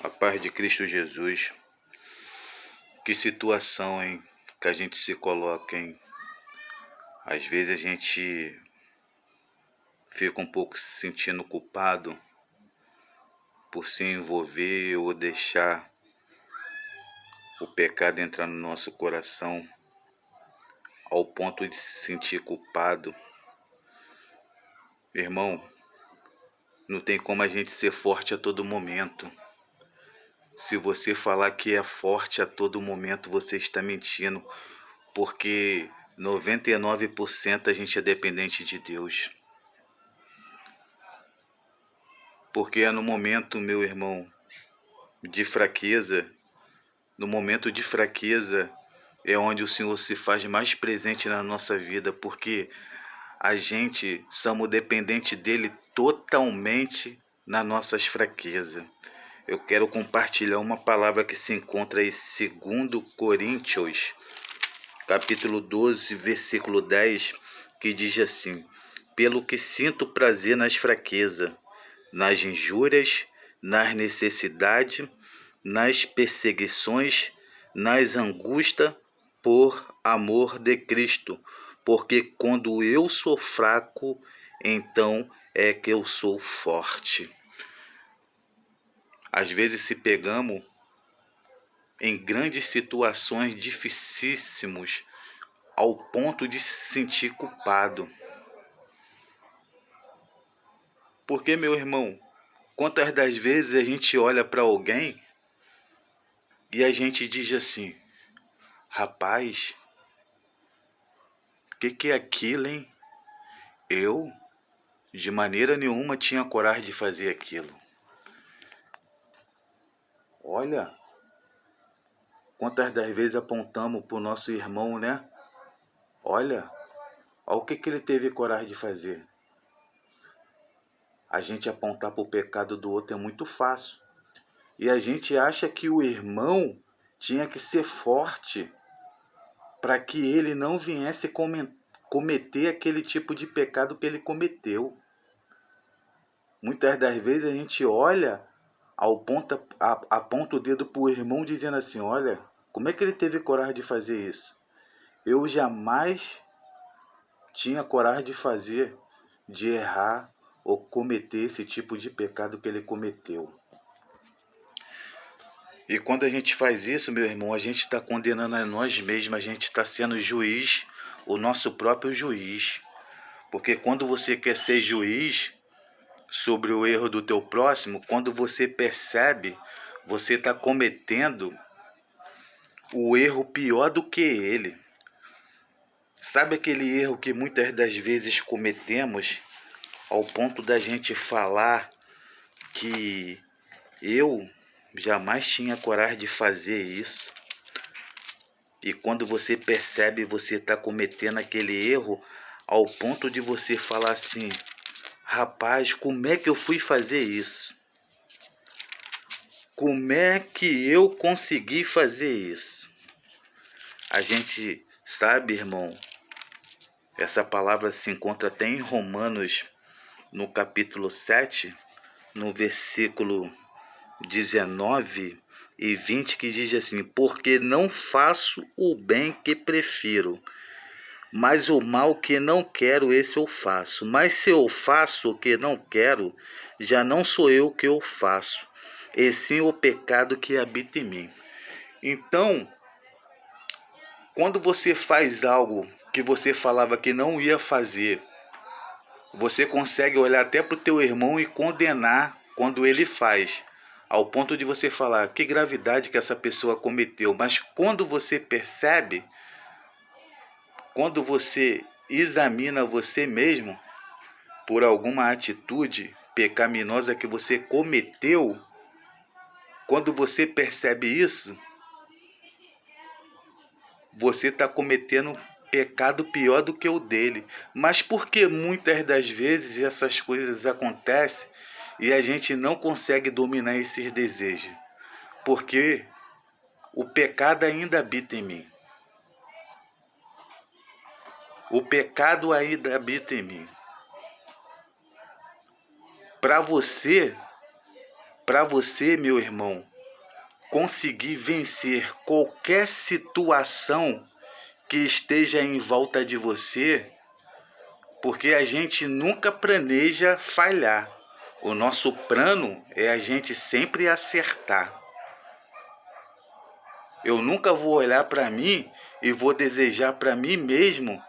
A paz de Cristo Jesus. Que situação, hein? Que a gente se coloca, hein? Às vezes a gente fica um pouco se sentindo culpado por se envolver ou deixar o pecado entrar no nosso coração ao ponto de se sentir culpado. Irmão, não tem como a gente ser forte a todo momento. Se você falar que é forte a todo momento, você está mentindo, porque 99% a gente é dependente de Deus. Porque é no momento, meu irmão, de fraqueza, no momento de fraqueza é onde o Senhor se faz mais presente na nossa vida, porque a gente somos dependentes dele totalmente nas nossas fraquezas. Eu quero compartilhar uma palavra que se encontra em 2 Coríntios, capítulo 12, versículo 10, que diz assim: pelo que sinto prazer nas fraquezas, nas injúrias, nas necessidades, nas perseguições, nas angústias, por amor de Cristo. Porque quando eu sou fraco, então é que eu sou forte. Às vezes se pegamos em grandes situações dificílimas ao ponto de se sentir culpado. Porque, meu irmão, quantas das vezes a gente olha para alguém e a gente diz assim: rapaz, que é aquilo, hein? Eu, de maneira nenhuma, tinha coragem de fazer aquilo. Olha, quantas das vezes apontamos para o nosso irmão, né? Olha o que ele teve coragem de fazer. A gente apontar para o pecado do outro é muito fácil. E a gente acha que o irmão tinha que ser forte para que ele não viesse cometer aquele tipo de pecado que ele cometeu. Muitas das vezes a gente olha aponta o dedo para o irmão dizendo assim: olha, como é que ele teve coragem de fazer isso? Eu jamais tinha coragem de fazer, de errar ou cometer esse tipo de pecado que ele cometeu. E quando a gente faz isso, meu irmão, a gente está condenando a nós mesmos, a gente está sendo juiz, o nosso próprio juiz. Porque quando você quer ser juiz sobre o erro do teu próximo, quando você percebe, você está cometendo o erro pior do que ele. Sabe aquele erro que muitas das vezes cometemos ao ponto da gente falar que eu jamais tinha coragem de fazer isso? E quando você percebe, você está cometendo aquele erro ao ponto de você falar assim: rapaz, como é que eu fui fazer isso? Como é que eu consegui fazer isso? A gente sabe, irmão, essa palavra se encontra até em Romanos, no capítulo 7, no versículo 19 e 20, que diz assim: porque não faço o bem que prefiro, mas o mal que não quero, esse eu faço. Mas se eu faço o que não quero, já não sou eu que eu faço, e sim o pecado que habita em mim. Então, quando você faz algo que você falava que não ia fazer, você consegue olhar até para o teu irmão e condenar quando ele faz, ao ponto de você falar: que gravidade que essa pessoa cometeu. Mas quando você percebe, quando você examina você mesmo por alguma atitude pecaminosa que você cometeu, quando você percebe isso, você está cometendo pecado pior do que o dele. Mas por que muitas das vezes essas coisas acontecem e a gente não consegue dominar esses desejos? Porque o pecado ainda habita em mim. O pecado ainda habita em mim. Para você, meu irmão, conseguir vencer qualquer situação que esteja em volta de você, porque a gente nunca planeja falhar. O nosso plano é a gente sempre acertar. Eu nunca vou olhar para mim e vou desejar para mim mesmo,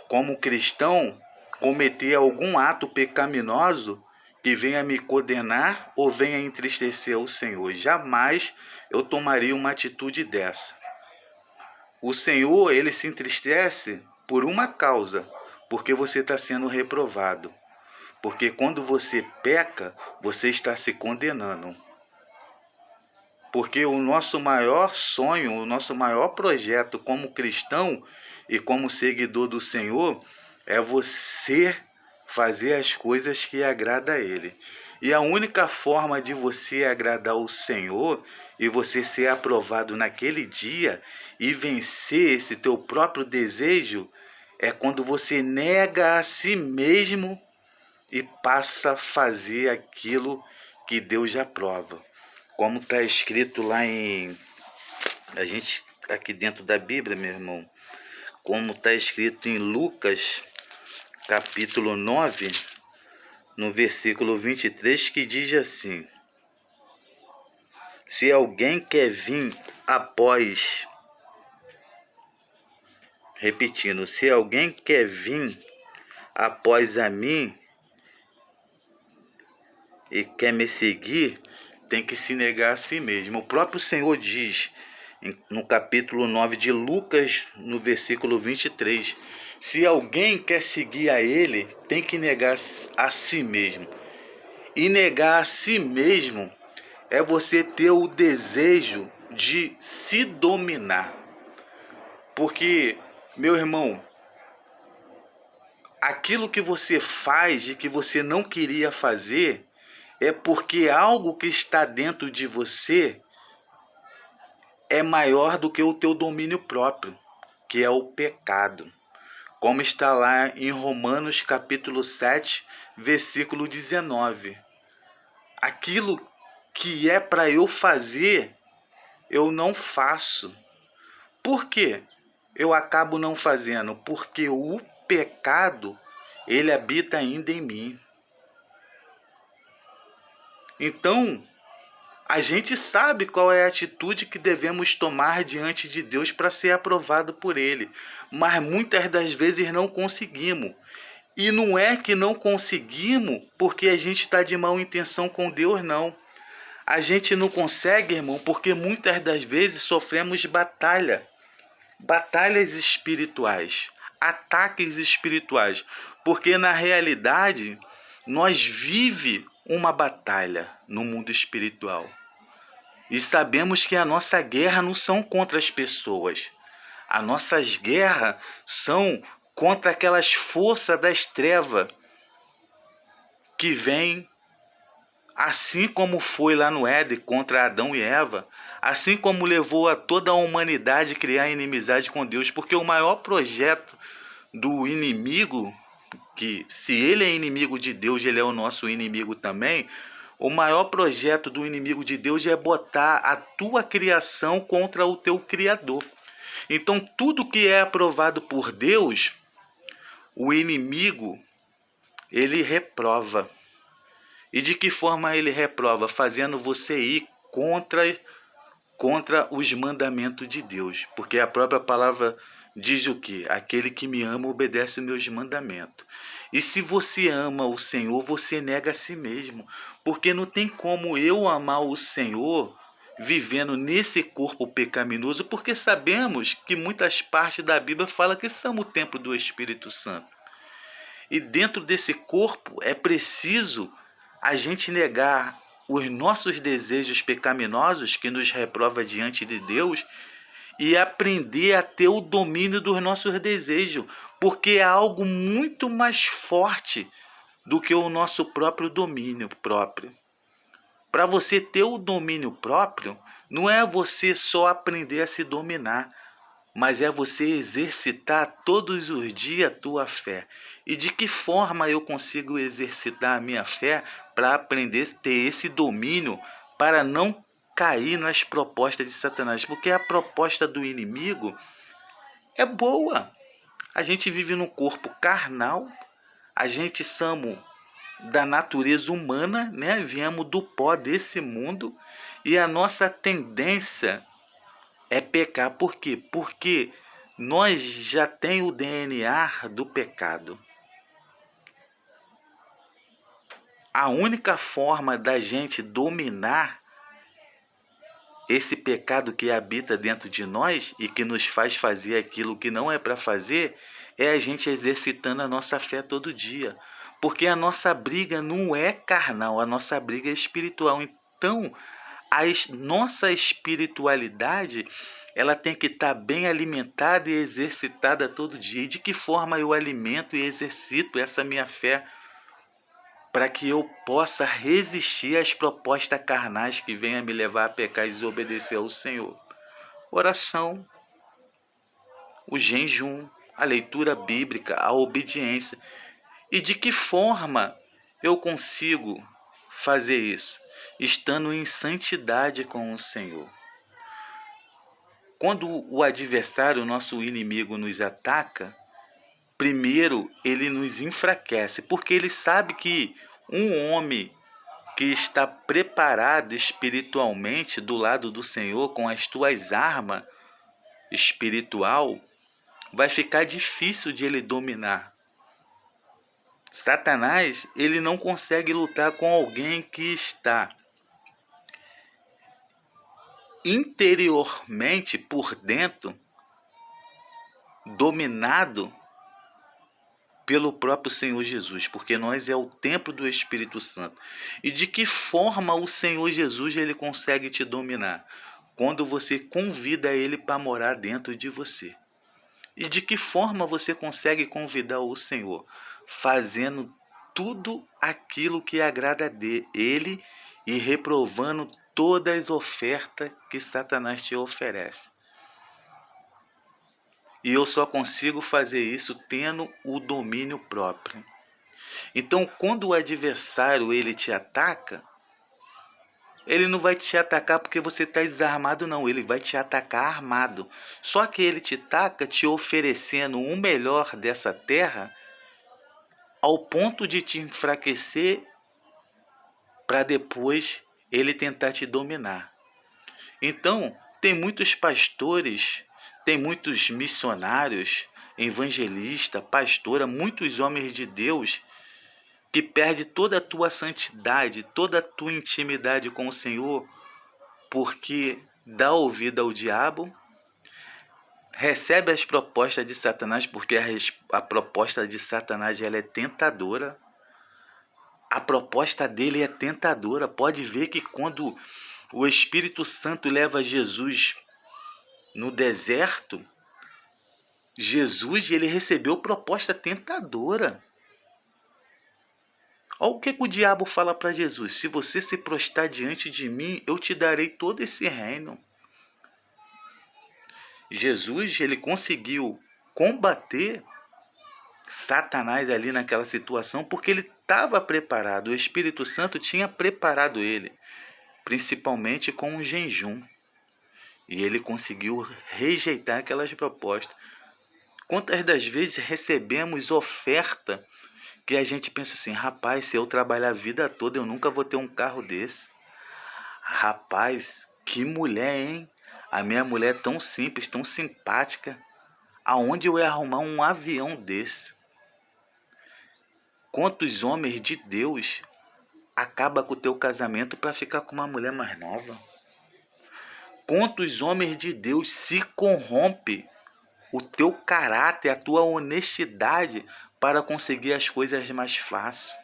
como cristão, cometer algum ato pecaminoso que venha me condenar ou venha entristecer o Senhor. Jamais eu tomaria uma atitude dessa. O Senhor, ele se entristece por uma causa, porque você está sendo reprovado. Porque quando você peca, você está se condenando. Porque o nosso maior sonho, o nosso maior projeto como cristão e como seguidor do Senhor é você fazer as coisas que agradam a Ele. E a única forma de você agradar o Senhor e você ser aprovado naquele dia e vencer esse teu próprio desejo é quando você nega a si mesmo e passa a fazer aquilo que Deus aprova. Como está escrito lá a gente aqui dentro da Bíblia, meu irmão, como está escrito em Lucas, capítulo 9, no versículo 23, que diz assim: se alguém quer vir após, repetindo, se alguém quer vir após a mim e quer me seguir, tem que se negar a si mesmo. O próprio Senhor diz no capítulo 9 de Lucas, no versículo 23, se alguém quer seguir a Ele, tem que negar a si mesmo. E negar a si mesmo é você ter o desejo de se dominar. Porque, meu irmão, aquilo que você faz e que você não queria fazer é porque algo que está dentro de você é maior do que o teu domínio próprio, que é o pecado. Como está lá em Romanos capítulo 7, versículo 19. Aquilo que é para eu fazer, eu não faço. Por quê? Eu acabo não fazendo? Porque o pecado, ele habita ainda em mim. Então, a gente sabe qual é a atitude que devemos tomar diante de Deus para ser aprovado por Ele, mas muitas das vezes não conseguimos. E não é que não conseguimos porque a gente está de má intenção com Deus, não. A gente não consegue, irmão, porque muitas das vezes sofremos batalhas espirituais, ataques espirituais, porque na realidade nós vivemos uma batalha no mundo espiritual. E sabemos que a nossa guerra não são contra as pessoas. As nossas guerras são contra aquelas forças das trevas que vêm, assim como foi lá no Éden contra Adão e Eva, assim como levou a toda a humanidade a criar inimizade com Deus, porque o maior projeto do inimigo, que se ele é inimigo de Deus, ele é o nosso inimigo também. O maior projeto do inimigo de Deus é botar a tua criação contra o teu Criador. Então, tudo que é aprovado por Deus, o inimigo, ele reprova. E de que forma ele reprova? Fazendo você ir contra os mandamentos de Deus. Porque a própria palavra diz o quê? Aquele que me ama obedece os meus mandamentos. E se você ama o Senhor, você nega a si mesmo. Porque não tem como eu amar o Senhor vivendo nesse corpo pecaminoso, porque sabemos que muitas partes da Bíblia falam que somos o templo do Espírito Santo. E dentro desse corpo é preciso a gente negar os nossos desejos pecaminosos que nos reprova diante de Deus e aprender a ter o domínio dos nossos desejos, porque é algo muito mais forte do que o nosso próprio domínio próprio. Para você ter o domínio próprio, não é você só aprender a se dominar, mas é você exercitar todos os dias a tua fé. E de que forma eu consigo exercitar a minha fé para aprender a ter esse domínio, para não cair nas propostas de Satanás, porque a proposta do inimigo é boa. A gente vive num corpo carnal, a gente somos da natureza humana, né? Viemos do pó desse mundo e a nossa tendência é pecar. Por quê? Porque nós já tem o DNA do pecado. A única forma da gente dominar esse pecado que habita dentro de nós e que nos faz fazer aquilo que não é para fazer é a gente exercitando a nossa fé todo dia. Porque a nossa briga não é carnal, a nossa briga é espiritual. Então, a nossa espiritualidade ela tem que estar bem alimentada e exercitada todo dia. E de que forma eu alimento e exercito essa minha fé para que eu possa resistir às propostas carnais que venham me levar a pecar e desobedecer ao Senhor? Oração, o jejum, a leitura bíblica, a obediência. E de que forma eu consigo fazer isso? Estando em santidade com o Senhor. Quando o adversário, o nosso inimigo, nos ataca, primeiro ele nos enfraquece, porque ele sabe que um homem que está preparado espiritualmente do lado do Senhor com as tuas armas espiritual, vai ficar difícil de ele dominar. Satanás, ele não consegue lutar com alguém que está interiormente, por dentro, dominado pelo próprio Senhor Jesus, porque nós é o templo do Espírito Santo. E de que forma o Senhor Jesus ele consegue te dominar? Quando você convida ele para morar dentro de você. E de que forma você consegue convidar o Senhor? Fazendo tudo aquilo que agrada a ele e reprovando todas as ofertas que Satanás te oferece. E eu só consigo fazer isso tendo o domínio próprio. Então, quando o adversário ele te ataca, ele não vai te atacar porque você está desarmado, não. Ele vai te atacar armado. Só que ele te ataca te oferecendo o melhor dessa terra ao ponto de te enfraquecer para depois ele tentar te dominar. Então, tem muitos pastores, tem muitos missionários, evangelistas, pastora, muitos homens de Deus que perde toda a tua santidade, toda a tua intimidade com o Senhor, porque dá ouvido ao diabo, recebe as propostas de Satanás, porque a proposta de Satanás ela é tentadora. A proposta dele é tentadora. Pode ver que quando o Espírito Santo leva Jesus no deserto, Jesus ele recebeu proposta tentadora. Olha o que o diabo fala para Jesus: se você se prostrar diante de mim, eu te darei todo esse reino. Jesus ele conseguiu combater Satanás ali naquela situação porque ele estava preparado. O Espírito Santo tinha preparado ele, principalmente com o jejum. E ele conseguiu rejeitar aquelas propostas. Quantas das vezes recebemos oferta que a gente pensa assim: rapaz, se eu trabalhar a vida toda, eu nunca vou ter um carro desse. Rapaz, que mulher, hein? A minha mulher é tão simples, tão simpática. Aonde eu ia arrumar um avião desse? Quantos homens de Deus acabam com o teu casamento para ficar com uma mulher mais nova? Quantos homens de Deus se corrompem o teu caráter, a tua honestidade para conseguir as coisas mais fácil?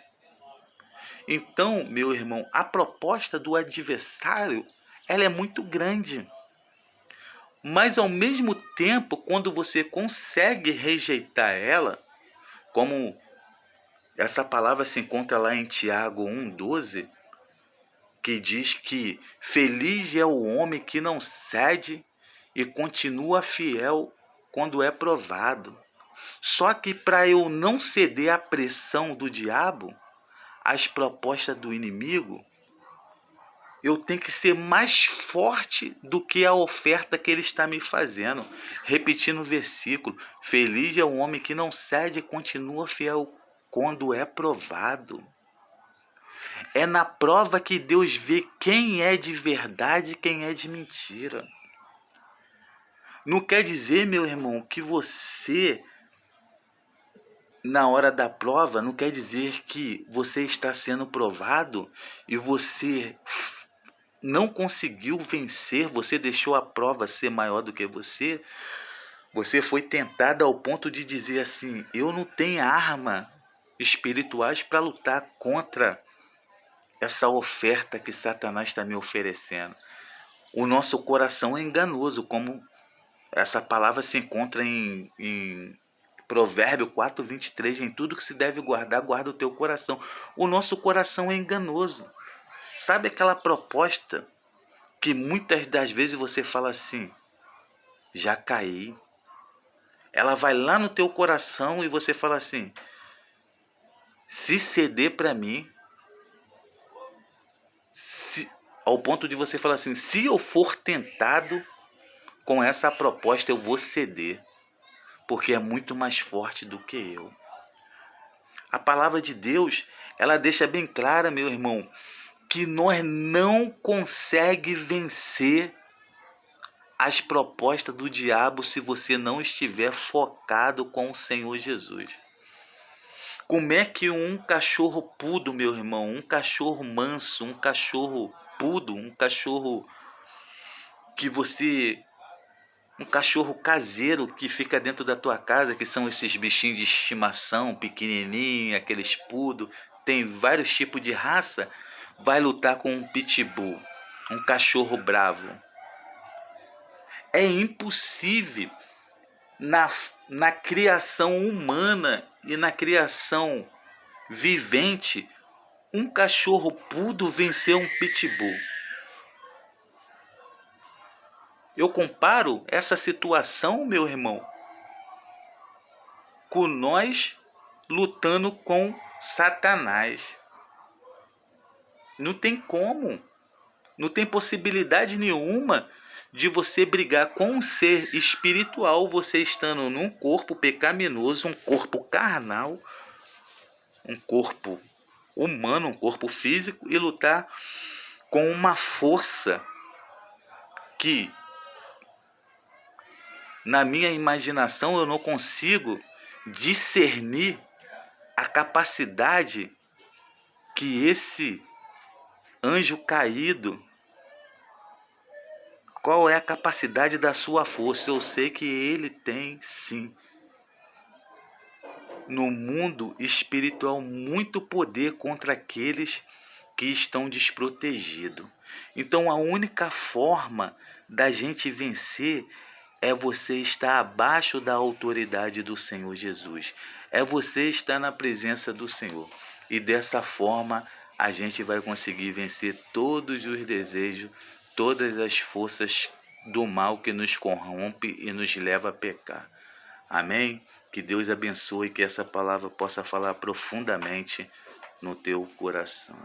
Então, meu irmão, a proposta do adversário ela é muito grande. Mas ao mesmo tempo, quando você consegue rejeitar ela, como essa palavra se encontra lá em Tiago 1,12, que diz que feliz é o homem que não cede e continua fiel quando é provado. Só que para eu não ceder à pressão do diabo, às propostas do inimigo, eu tenho que ser mais forte do que a oferta que ele está me fazendo. Repetindo o versículo: feliz é o homem que não cede e continua fiel quando é provado. É na prova que Deus vê quem é de verdade e quem é de mentira. Não quer dizer, meu irmão, que você, na hora da prova, não quer dizer que você está sendo provado e você não conseguiu vencer, você deixou a prova ser maior do que você. Você foi tentado ao ponto de dizer assim: eu não tenho arma espirituais para lutar contra essa oferta que Satanás está me oferecendo. O nosso coração é enganoso, como essa palavra se encontra em Provérbio 4:23, em tudo que se deve guardar, guarda o teu coração. O nosso coração é enganoso. Sabe aquela proposta que muitas das vezes você fala assim: já caí. Ela vai lá no teu coração e você fala assim: se ceder para mim, ao ponto de você falar assim: se eu for tentado com essa proposta, eu vou ceder, porque é muito mais forte do que eu. A palavra de Deus, ela deixa bem clara, meu irmão, que nós não conseguimos vencer as propostas do diabo se você não estiver focado com o Senhor Jesus. Como é que um cachorro pudo, meu irmão, um cachorro manso, um cachorro pudo, um cachorro que você... um cachorro caseiro que fica dentro da tua casa, que são esses bichinhos de estimação, pequenininho, aqueles pudo, tem vários tipos de raça, vai lutar com um pitbull, um cachorro bravo. É impossível na criação humana e na criação vivente um cachorro pudo vencer um pitbull. Eu comparo essa situação, meu irmão, com nós lutando com Satanás. Não tem como, não tem possibilidade nenhuma de você brigar com um ser espiritual, você estando num corpo pecaminoso, um corpo carnal, um corpo humano, um corpo físico, e lutar com uma força que, na minha imaginação, eu não consigo discernir a capacidade que esse anjo caído, qual é a capacidade da sua força. Eu sei que ele tem, sim, no mundo espiritual, muito poder contra aqueles que estão desprotegidos. Então a única forma da gente vencer é você estar abaixo da autoridade do Senhor Jesus. É você estar na presença do Senhor. E dessa forma a gente vai conseguir vencer todos os desejos, todas as forças do mal que nos corrompe e nos leva a pecar. Amém? Que Deus abençoe e que essa palavra possa falar profundamente no teu coração.